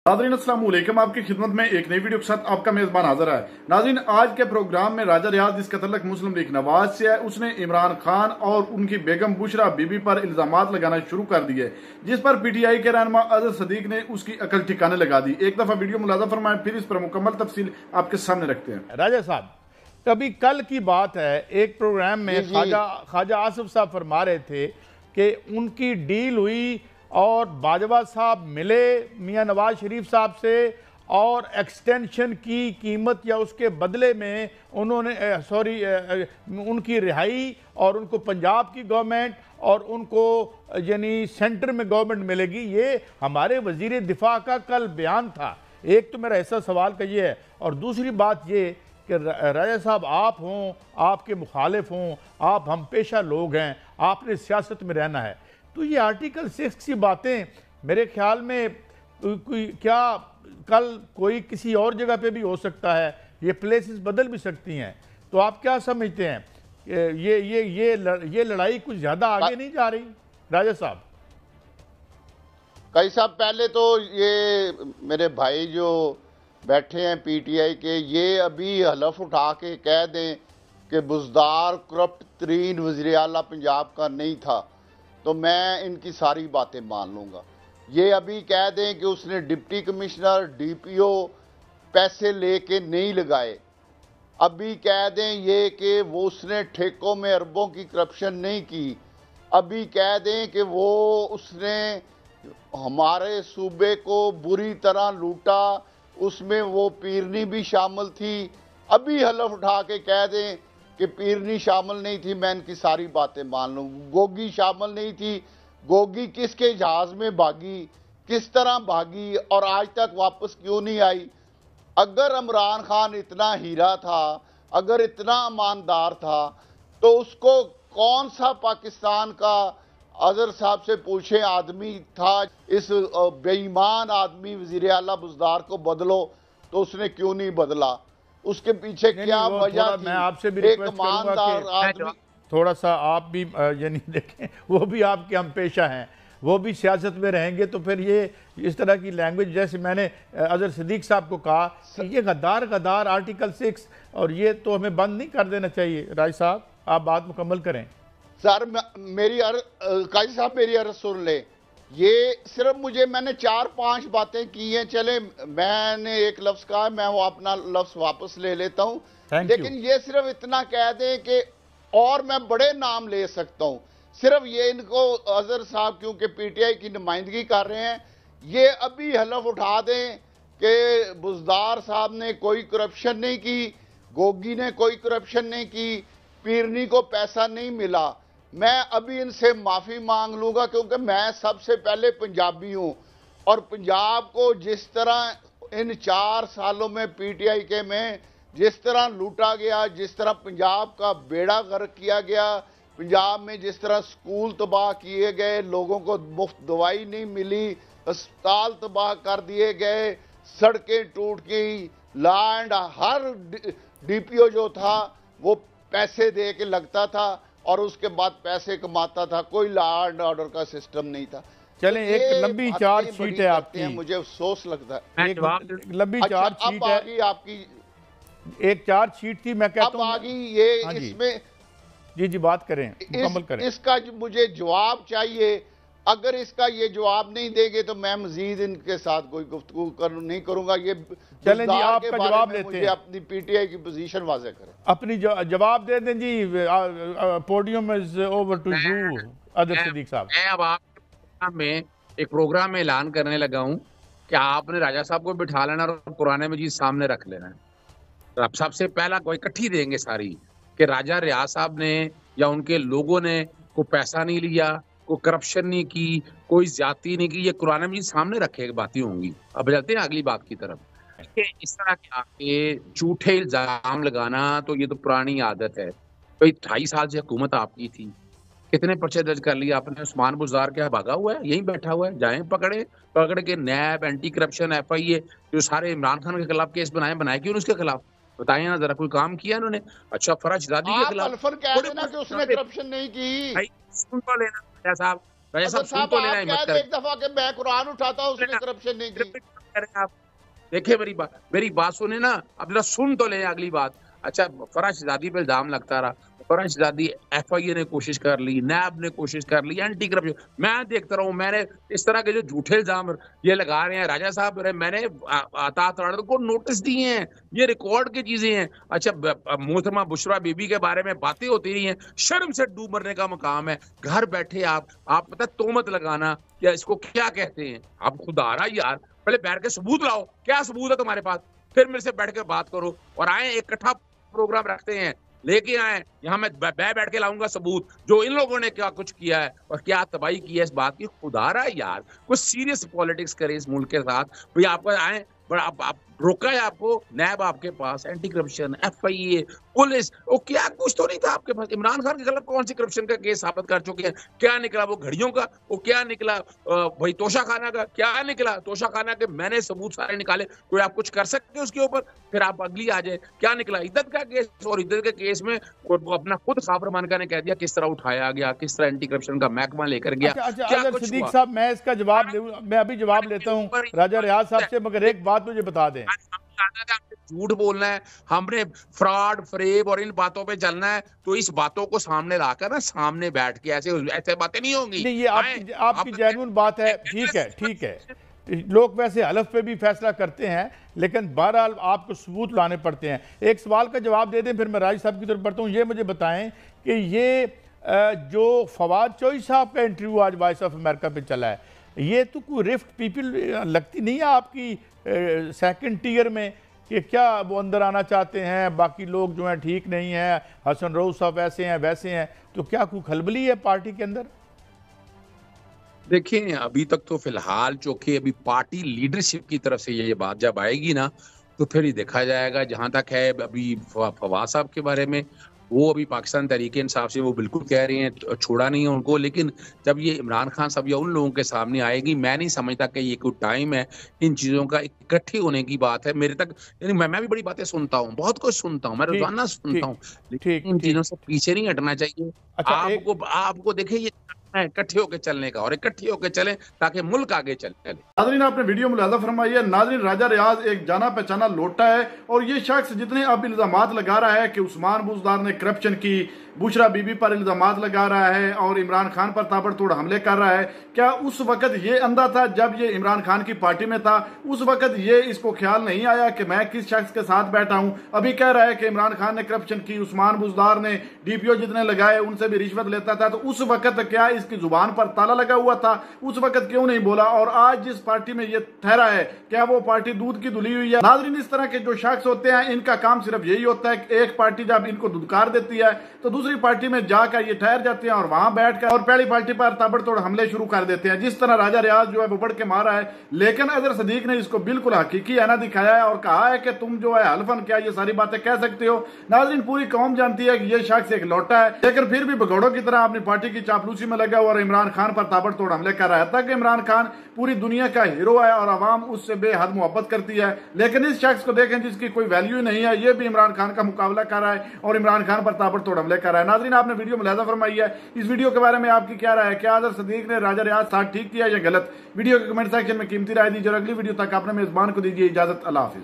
नाज़रीन अस्सलाम वालेकुम, आपकी खिदमत में एक नई वीडियो के साथ आपका मेजबान हाजिर है। नाज़रीन, आज के प्रोग्राम में राजा रियाज जिसका तल्लुक मुस्लिम लीग नवाज से है, उसने इमरान खान और उनकी बेगम बुशरा बीबी पर इल्जामात लगाना शुरू कर दिए, जिस पर पीटीआई के रहनुमा अजहर सदीक ने उसकी अकल ठिकाने लगा दी। एक दफा वीडियो मुलाजा फरमाएं, फिर इस पर मुकम्मल तफसील आपके सामने रखते हैं। राजा साहब, कभी कल की बात है, एक प्रोग्राम में ख्वाजा आसिफ साहब फरमा रहे थे कि उनकी डील हुई और बाजवा साहब मिले मियां नवाज शरीफ साहब से और एक्सटेंशन की कीमत या उसके बदले में उन्होंने उनकी रिहाई और उनको पंजाब की गवर्नमेंट और उनको यानी सेंटर में गवर्नमेंट मिलेगी। ये हमारे वजीर दिफा का कल बयान था। एक तो मेरा ऐसा सवाल का ये है, और दूसरी बात ये कि राजा साहब आप हों, आपके मुखालिफ हों, आप हम पेशा लोग हैं, आपने सियासत में रहना है, तो ये आर्टिकल 6 की बातें मेरे ख्याल में कोई क्या कल कोई किसी और जगह पे भी हो सकता है, ये प्लेसेस बदल भी सकती हैं। तो आप क्या समझते हैं, ये लड़ाई कुछ ज़्यादा आगे नहीं जा रही राजा साहब? कई साहब, पहले तो ये मेरे भाई जो बैठे हैं पीटीआई के, ये अभी हलफ उठा के कह दें कि बुज़दार करप्ट तरीन वज़ीर आला पंजाब का नहीं था तो मैं इनकी सारी बातें मान लूँगा। ये अभी कह दें कि उसने डिप्टी कमिश्नर डीपीओ पैसे लेके नहीं लगाए, अभी कह दें ये कि वो उसने ठेकों में अरबों की करप्शन नहीं की, अभी कह दें कि वो उसने हमारे सूबे को बुरी तरह लूटा, उसमें वो पीरनी भी शामिल थी, अभी हलफ उठा के कह दें कि पीरनी शामिल नहीं थी, मैं इनकी सारी बातें मान लूँ। गोगी शामिल नहीं थी, गोगी किसके जहाज में भागी, किस तरह भागी और आज तक वापस क्यों नहीं आई? अगर इमरान खान इतना हीरा था, अगर इतना ईमानदार था, तो उसको कौन सा पाकिस्तान का अजहर साहब से पूछे आदमी था, इस बेईमान आदमी वजीर आला बुज़दार को बदलो, तो उसने क्यों नहीं बदला? उसके पीछे क्या वजह थी? मैं आपसे भी रिक्वेस्ट करूंगा कि थोड़ा सा आप भी यानी देखें, वो भी आपके हम पेशा हैं, वो भी सियासत में रहेंगे, तो फिर ये इस तरह की लैंग्वेज, जैसे मैंने अजहर सदीक साहब को कहा कि ये गद्दार आर्टिकल 6, और ये तो हमें बंद नहीं कर देना चाहिए। राय साहब, आप बात मुकम्मल करें। सर, मेरी काजी साहब मेरी अर्ज सुन ले। ये सिर्फ मैंने 4-5 बातें की हैं, चले मैंने एक लफ्ज कहा, मैं वो अपना लफ्ज वापस ले लेता हूं, लेकिन ये सिर्फ इतना कह दें कि, और मैं बड़े नाम ले सकता हूं, सिर्फ ये इनको अजहर साहब क्योंकि पीटीआई की नुमाइंदगी कर रहे हैं, ये अभी हलफ उठा दें कि बुज़दार साहब ने कोई करप्शन नहीं की, गोगी ने कोई करप्शन नहीं की, पीरनी को पैसा नहीं मिला, मैं अभी इनसे माफ़ी मांग लूँगा, क्योंकि मैं सबसे पहले पंजाबी हूँ, और पंजाब को जिस तरह इन 4 सालों में पीटीआई के में जिस तरह लूटा गया, जिस तरह पंजाब का बेड़ा गर्क किया गया, पंजाब में जिस तरह स्कूल तबाह किए गए, लोगों को मुफ्त दवाई नहीं मिली, अस्पताल तबाह कर दिए गए, सड़कें टूट गई, लैंड, हर डीपीओ जो था वो पैसे दे के लगता था और उसके बाद पैसे कमाता था, कोई लॉ एंड ऑर्डर का सिस्टम नहीं था। चलें, एक लंबी चार्जशीट है आपकी, मुझे अफसोस लगता है। एक लंबी चार्जशीट है आपकी, एक चार्जशीट थी, मैं कहता हूं अब आगे ये इसमें जी बात करें, मुकम्मल करें। इसका मुझे जवाब चाहिए। अगर इसका ये जवाब नहीं देंगे तो मैं मजीद इनके साथ कोई गुफ्तगू नहीं करूंगा। ये चलें जी, आपका जवाब लेते हैं, अपनी पीटीआई की पोजीशन वाज़ेह करें, अपनी जवाब दे दें जी। Podium is over to you Azhar Sadiq साहब। मैं अब आप में एक प्रोग्राम में ऐलान करने लगा हूं कि आपने राजा साहब को बिठा लेना और कुरान मजीद सामने रख लेना है। तो आप सबसे पहला कोई इकट्ठी देंगे सारी कि राजा रियाज साहब ने या उनके लोगों ने कोई पैसा नहीं लिया, कोई करप्शन नहीं की, कोई ज्यादती नहीं की, ये कुरान मजीद सामने रखे बातें होंगी। अब चलते हैं अगली बात की तरफ। इस तरह के आपके झूठे इल्जाम लगाना तो ये तो पुरानी आदत है। कोई 2.5 साल से हुकूमत आपकी थी, कितने पर्चे दर्ज कर लिए आपने? उस्मान बुज़दार क्या भागा हुआ है? यहीं बैठा हुआ है? जाएं पकड़ के नैब, एंटी करप्शन, FIA जो सारे इमरान खान के खिलाफ केस बनाए क्यों उसके खिलाफ? बताइए ना जरा, कोई काम किया उन्होंने? अच्छा, फरज दादी के खिलाफ कह देना कि उसने करप्शन नहीं की। सुन तो लेना साहब, राजा अगर साहब सुन साहब तो लेना, आप हिम्मत कह करें। दें एक दफा कि मैं कुरान उठाता हूं, उसने करप्शन नहीं की। आप देखिए मेरी बात सुने ना, अब जरा सुन तो ले अगली बात। अच्छा, फराज शहजादी पे इल्जाम लगता रहा, फराज शहजादी, एफआईए ने कोशिश कर ली, नैब ने कोशिश कर ली, एंटी करप्शन, मैं देखता रहा हूँ। मैंने इस तरह के जो झूठे इल्जाम ये लगा रहे हैं राजा साहब, मैंने अता को नोटिस दिए हैं, ये रिकॉर्ड की चीजें हैं। अच्छा, मोहतरमा बुशरा बीबी के बारे में बातें होती रही हैं, शर्म से डूब मरने का मकाम है। घर बैठे आप पता तोहमत लगाना, या इसको क्या कहते हैं, आप खुदा रहा यार, पहले बैठ के सबूत लाओ, क्या सबूत है तुम्हारे पास, फिर मेरे से बैठ के बात करो। और आए इकट्ठा प्रोग्राम रखते हैं, लेके आए यहाँ, मैं बैठ के लाऊंगा सबूत, जो इन लोगों ने क्या कुछ किया है और क्या तबाही की है इस बात की। खुदा रहा यार, कुछ सीरियस पॉलिटिक्स करे इस मुल्क के साथ। भाई आपको आए, बड़ा आप रोका है आपको नैब, आपके पास एंटी करप्शन, एफआईए, पुलिस, वो क्या कुछ तो नहीं था आपके पास। इमरान खान के खिलाफ कौन सी करप्शन का केस साबित कर चुके हैं, क्या निकला वो घड़ियों का, वो क्या निकला भाई तोशा खाना का, क्या निकला तोशा खाना के, मैंने सबूत सारे निकाले, कोई आप कुछ कर सकते उसके ऊपर, फिर आप अगली आ जाए क्या निकला, इद्दत का केस। और इद्दत के केस में अपना खुद खाफर मानका ने कह दिया किस तरह उठाया गया, किस तरह एंटी करप्शन का महकमा लेकर गया। अच्छा, क्या अगर कुछ सिद्दीक हुआ? साहब, मैं इसका जवाब मैं अभी जवाब लेता हूँ राजा रियाज साहब से, मगर एक बात मुझे बता दें, झूठ बोलना है, हमने फ्रॉड फरेब और इन बातों पे चलना है, तो इस बातों को सामने लाकर ना, सामने बैठ के ऐसे बातें नहीं होंगी। नहीं, ये आपकी जेन्युइन बात है, ठीक है, ठीक है। लोग वैसे हलफ पे भी फैसला करते हैं, लेकिन बहरहाल आपको सबूत लाने पड़ते हैं। एक सवाल का जवाब दे दें, फिर मैं राज साहब की तरफ बढ़ता हूँ। ये मुझे बताएं कि ये जो फवाद चौधरी साहब का इंटरव्यू आज वॉइस ऑफ अमेरिका पे चला है, ये तो कोई रिफ्ट पीपल लगती नहीं है आपकी सेकंड टीयर में, कि क्या वो अंदर आना चाहते हैं, बाकी लोग जो हैं ठीक नहीं हैं, हसन रऊफ साहब ऐसे हैं वैसे हैं, तो क्या कोई खलबली है पार्टी के अंदर? देखिए, अभी तक तो फिलहाल चौकी, अभी पार्टी लीडरशिप की तरफ से ये बात जब आएगी ना, तो फिर ही देखा जाएगा। जहां तक है अभी फवाद साहब के बारे में, वो अभी पाकिस्तान तहरीके इंसाफ से वो बिल्कुल कह रहे हैं, छोड़ा नहीं है उनको, लेकिन जब ये इमरान खान साहब या उन लोगों के सामने आएगी, मैं नहीं समझता कि ये कोई टाइम है इन चीज़ों का इकट्ठे होने की बात है मेरे तक। यानी मैं भी बड़ी बातें सुनता हूँ, बहुत कुछ सुनता हूँ, मैं रोजाना सुनता हूँ, लेकिन इन चीज़ों से पीछे नहीं हटना चाहिए। अच्छा, आपको देखिए, ये इकट्ठे होकर चलने का, और इकट्ठे होकर चलें ताकि मुल्क आगे चले। नाज़रीन, आपने वीडियो मुलाज़ा फरमाई है। नाज़रीन, राजा रियाज एक जाना पहचाना लोटा है, और ये शख्स जितने अब इल्जामात लगा रहा है कि उस्मान बुज़दार ने करप्शन की, बुशरा बीबी पर इल्जामात लगा रहा है और इमरान खान पर ताबड़तोड़ हमले कर रहा है, क्या उस वक्त ये अंधा था जब ये इमरान खान की पार्टी में था? उस वक्त ये इसको ख्याल नहीं आया कि मैं किस शख्स के साथ बैठा हूं? अभी कह रहा है कि इमरान खान ने करप्शन की, उस्मान बुज़दार ने डीपीओ जितने लगाए उनसे भी रिश्वत लेता था, तो उस वक्त क्या इसकी जुबान पर ताला लगा हुआ था? उस वक्त क्यों नहीं बोला? और आज जिस पार्टी में ये ठहरा है, क्या वो पार्टी दूध की धुली हुई है? नाज़रीन, इस तरह के जो शख्स होते हैं, इनका काम सिर्फ यही होता है कि एक पार्टी जब इनको दुदकार देती है तो दूसरी पार्टी में जाकर ये ठहर जाते हैं और वहां बैठकर और पहली पार्टी पर ताबड़तोड़ हमले शुरू कर देते हैं, जिस तरह राजा रियाज जो है वो बढ़ के मारा है। लेकिन अजहर सदीक ने इसको बिल्कुल हकीकी आना दिखाया है और कहा है कि तुम जो है हल्फन क्या ये सारी बातें कह सकते हो। नाज़रीन, पूरी कौम जानती है कि ये शख्स एक लौटा है, लेकिन फिर भी भगौड़ों की तरह अपनी पार्टी की चापलूसी में लगा और इमरान खान पर ताबड़तोड़ हमले कर रहा है। तक इमरान खान पूरी दुनिया का हीरो है और आवाम उससे बेहद मोहब्बत करती है, लेकिन इस शख्स को देखें जिसकी कोई वैल्यू नहीं है, ये भी इमरान खान का मुकाबला कर रहा है और इमरान खान पर ताबड़तोड़ हमले कर रहा है। नाज़रीन, आपने वीडियो मुलाज़ा फरमाई है, इस वीडियो के बारे में आपकी क्या राय है? क्या अजहर सदीक ने राजा रियाज साथ ठीक किया या गलत? वीडियो के कमेंट सेक्शन में कीमती राय दीजिए और अगली वीडियो तक अपने मेजबान को दीजिए इजाजत। अल्लाह हाफिज।